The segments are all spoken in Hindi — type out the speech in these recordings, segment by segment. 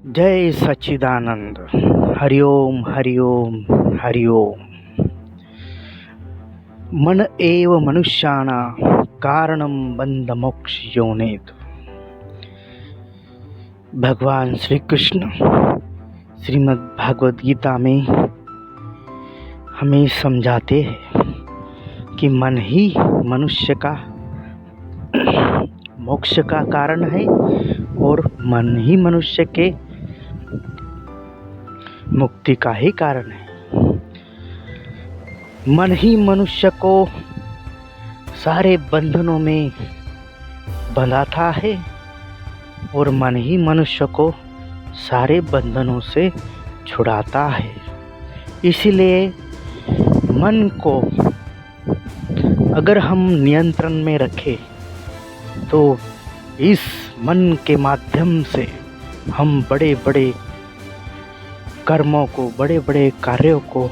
जय सच्चिदानंद। हरिओम हरिओम हरिओम। मन एव मनुष्याणां कारणं बंध मोक्ष योनित। भगवान श्री कृष्ण श्रीमद् भागवत गीता में हमें समझाते हैं कि मन ही मनुष्य का मोक्ष का कारण है और मन ही मनुष्य के मुक्ति का ही कारण है। मन ही मनुष्य को सारे बंधनों में बंधाता है और मन ही मनुष्य को सारे बंधनों से छुड़ाता है। इसीलिए मन को अगर हम नियंत्रण में रखें तो इस मन के माध्यम से हम बड़े बड़े कर्मों को, बड़े बड़े कार्यों को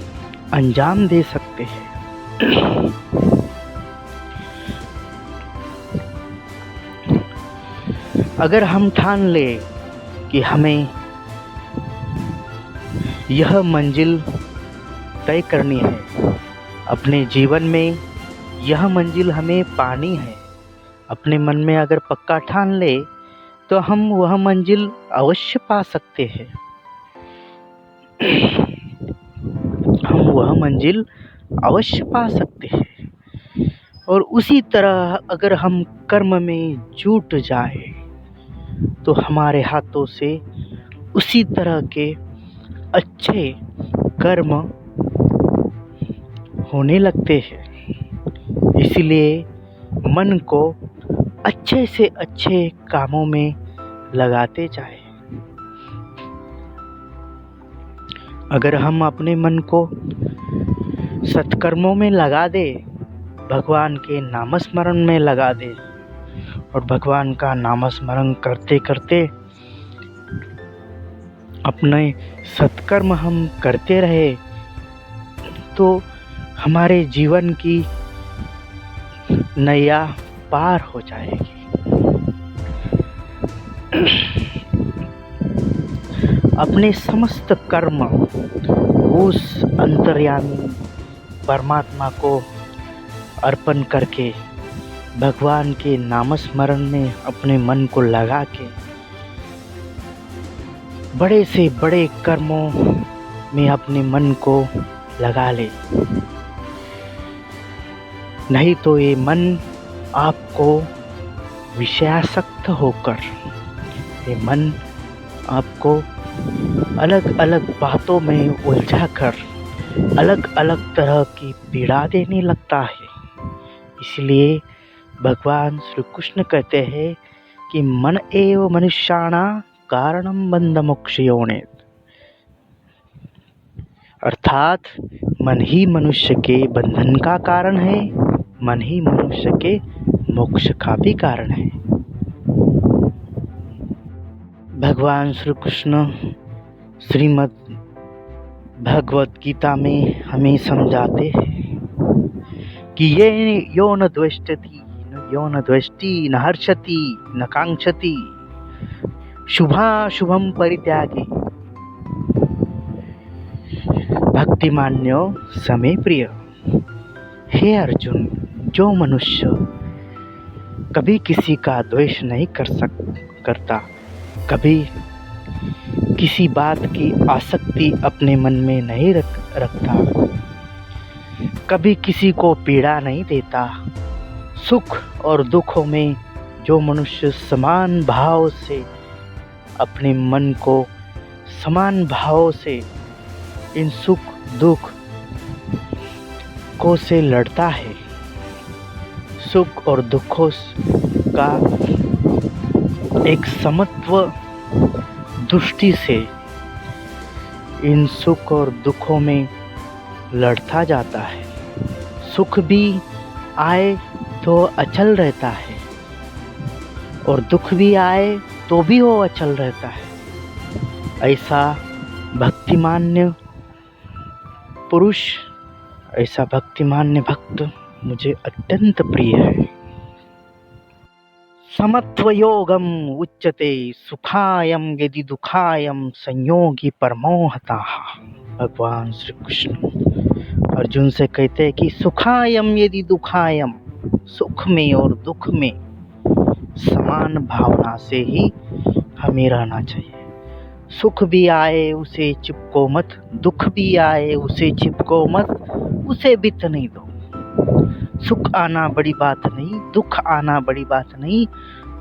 अंजाम दे सकते हैं। अगर हम ठान ले कि हमें यह मंजिल तय करनी है, अपने जीवन में यह मंजिल हमें पानी है, अपने मन में अगर पक्का ठान ले तो हम वह मंजिल अवश्य पा सकते हैं। हम वह मंजिल अवश्य पा सकते हैं। और उसी तरह अगर हम कर्म में जुट जाए तो हमारे हाथों से उसी तरह के अच्छे कर्म होने लगते हैं। इसलिए मन को अच्छे से अच्छे कामों में लगाते जाए। अगर हम अपने मन को सत्कर्मों में लगा दे, भगवान के नामस्मरण में लगा दे और भगवान का नामस्मरण करते करते अपने सत्कर्म हम करते रहे तो हमारे जीवन की नैया पार हो जाएगी। अपने समस्त कर्म उस अंतर्यामी परमात्मा को अर्पण करके भगवान के नामस्मरण में अपने मन को लगा के बड़े से बड़े कर्मों में अपने मन को लगा ले। नहीं तो ये मन आपको विषयासक्त होकर, ये मन आपको अलग अलग बातों में उलझा कर अलग अलग तरह की पीड़ा देने लगता है। इसलिए भगवान श्री कृष्ण कहते हैं कि मन एव मनुष्याणां कारणं बंध मोक्ष योनित। अर्थात मन ही मनुष्य के बंधन का कारण है, मन ही मनुष्य के मोक्ष का भी कारण है। भगवान श्री कृष्ण श्रीमद् भगवत गीता में हमें समझाते हैं कि ये यो न द्वेष्टति, यो न द्वेष्टि, न हर्षति, न कांक्षति, शुभाशुभम परित्यागी, भक्तिमान्यो समे प्रिय। हे अर्जुन, जो मनुष्य कभी किसी का द्वेष नहीं करता, कभी किसी बात की आसक्ति अपने मन में नहीं रखता, कभी किसी को पीड़ा नहीं देता, सुख और दुखों में जो मनुष्य समान भाव से अपने मन को समान भाव से इन सुख दुख को से लड़ता है, सुख और दुखों का एक समत्व दृष्टि से इन सुख और दुखों में लड़ता जाता है। सुख भी आए तो अचल रहता है और दुख भी आए तो भी वो अचल रहता है। ऐसा भक्तिमान्य पुरुष, ऐसा भक्तिमान्य भक्त मुझे अत्यंत प्रिय है। समत्वयोगम उच्यते सुखायम यदि दुखायम संयोगी परमोहताः। भगवान श्री कृष्ण अर्जुन से कहते हैं कि सुखायम यदि दुखायम, सुख में और दुख में समान भावना से ही हमें रहना चाहिए। सुख भी आए उसे चिपको मत, दुख भी आए उसे चिपको मत, उसे बीतने दो। सुख आना बड़ी बात नहीं, दुख आना बड़ी बात नहीं,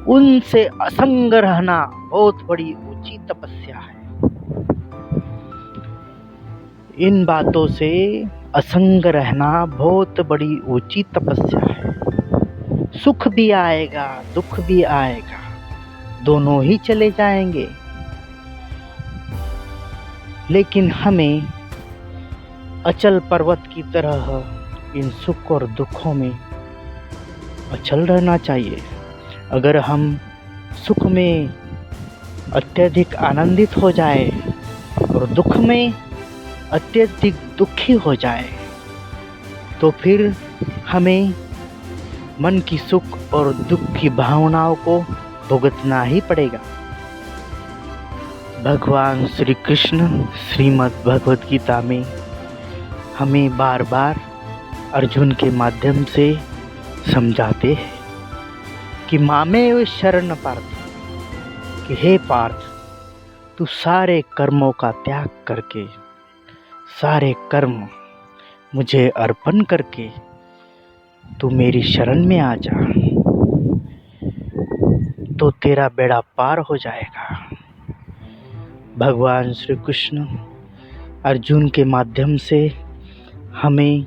उनसे असंग रहना बहुत बड़ी ऊंची तपस्या है। इन बातों से असंग रहना बहुत बड़ी ऊंची तपस्या है। सुख भी आएगा, दुख भी आएगा, दोनों ही चले जाएंगे, लेकिन हमें अचल पर्वत की तरह इन सुख और दुखों में अचल रहना चाहिए। अगर हम सुख में अत्यधिक आनंदित हो जाए और दुख में अत्यधिक दुखी हो जाए, तो फिर हमें मन की सुख और दुख की भावनाओं को भुगतना ही पड़ेगा। भगवान श्री कृष्ण श्रीमद् भगवत गीता में हमें बार बार अर्जुन के माध्यम से समझाते हैं कि मामेव शरण पार्थ, कि हे पार्थ, तू सारे कर्मों का त्याग करके, सारे कर्म मुझे अर्पण करके तू मेरी शरण में आ जा, तो तेरा बेड़ा पार हो जाएगा। भगवान श्री कृष्ण अर्जुन के माध्यम से हमें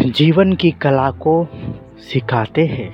जीवन की कला को सिखाते हैं।